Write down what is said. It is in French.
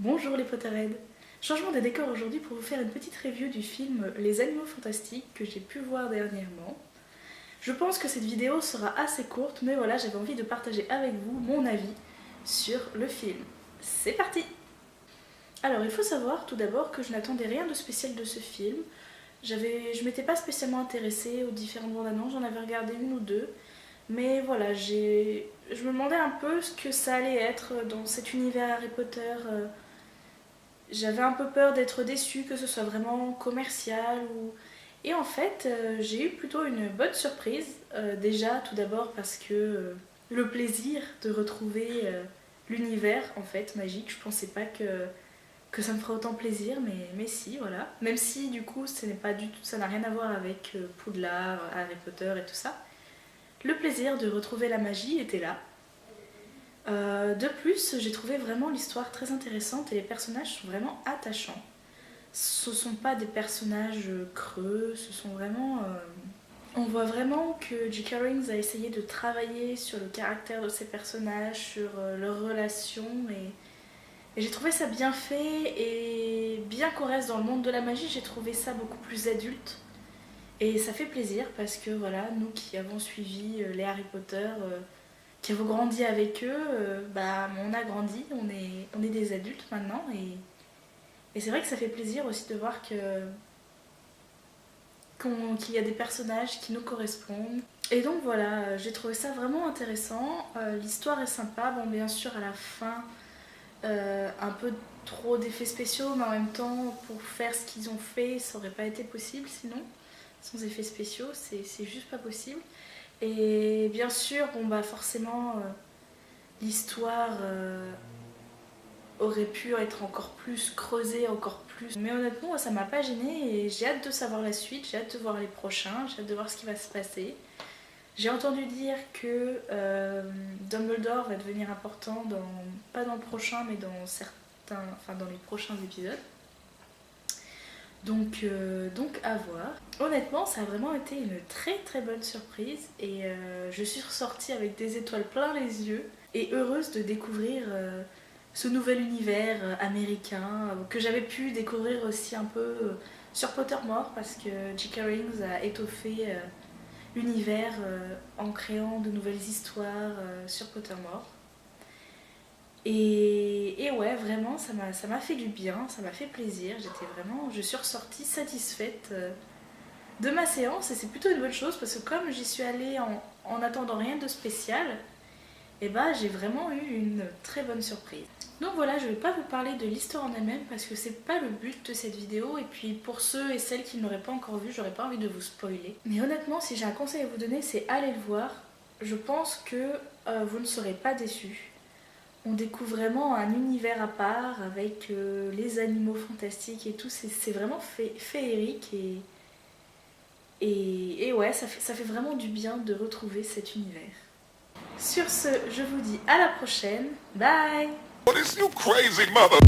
Bonjour les Potterheads. Changement de décor aujourd'hui pour vous faire une petite review du film Les Animaux Fantastiques que j'ai pu voir dernièrement. Je pense que cette vidéo sera assez courte, mais voilà, j'avais envie de partager avec vous mon avis sur le film. C'est parti! Alors, il faut savoir tout d'abord que je n'attendais rien de spécial de ce film. Je m'étais pas spécialement intéressée aux différentes bandes annonces, j'en avais regardé une ou deux. Mais voilà, je me demandais un peu ce que ça allait être dans cet univers Harry Potter. J'avais un peu peur d'être déçue, que ce soit vraiment commercial ou... Et en fait, j'ai eu plutôt une bonne surprise. Déjà, tout d'abord parce que le plaisir de retrouver l'univers en fait magique, je pensais pas que ça me ferait autant plaisir, mais si, voilà. Même si du coup, ce n'est pas du tout, ça n'a rien à voir avec Poudlard, Harry Potter et tout ça. Le plaisir de retrouver la magie était là. De plus, j'ai trouvé vraiment l'histoire très intéressante et les personnages sont vraiment attachants. Ce ne sont pas des personnages creux, ce sont vraiment... On voit vraiment que J.K. Rowling a essayé de travailler sur le caractère de ces personnages, sur leurs relations et j'ai trouvé ça bien fait et bien qu'on reste dans le monde de la magie, j'ai trouvé ça beaucoup plus adulte. Et ça fait plaisir parce que voilà, nous qui avons suivi les Harry Potter, qui avons grandi avec eux, bah, on a grandi, on est des adultes maintenant et c'est vrai que ça fait plaisir aussi de voir qu'il y a des personnages qui nous correspondent. Et donc voilà, j'ai trouvé ça vraiment intéressant, l'histoire est sympa, bon bien sûr à la fin un peu trop d'effets spéciaux, mais en même temps pour faire ce qu'ils ont fait ça aurait pas été possible sinon, sans effets spéciaux c'est juste pas possible. Et bien sûr, bon bah forcément, l'histoire aurait pu être encore plus creusée, encore plus. Mais honnêtement, ça m'a pas gênée et j'ai hâte de savoir la suite, j'ai hâte de voir les prochains, j'ai hâte de voir ce qui va se passer. J'ai entendu dire que Dumbledore va devenir important, pas dans le prochain, mais dans les prochains épisodes. Donc à voir. Honnêtement, ça a vraiment été une très très bonne surprise et je suis ressortie avec des étoiles plein les yeux et heureuse de découvrir ce nouvel univers américain que j'avais pu découvrir aussi un peu sur Pottermore parce que J.K. Rowling a étoffé l'univers en créant de nouvelles histoires sur Pottermore. Et ouais, vraiment, ça m'a fait du bien, ça m'a fait plaisir. Je suis ressortie satisfaite de ma séance et c'est plutôt une bonne chose parce que comme j'y suis allée en attendant rien de spécial, et bah j'ai vraiment eu une très bonne surprise. Donc voilà, je vais pas vous parler de l'histoire en elle-même parce que c'est pas le but de cette vidéo et puis pour ceux et celles qui ne l'auraient pas encore vu, j'aurais pas envie de vous spoiler. Mais honnêtement, si j'ai un conseil à vous donner, c'est aller le voir. Je pense que vous ne serez pas déçus. On découvre vraiment un univers à part avec les animaux fantastiques et tout, c'est vraiment féerique et ouais, ça fait vraiment du bien de retrouver cet univers. Sur ce, je vous dis à la prochaine, bye! What is you crazy mother?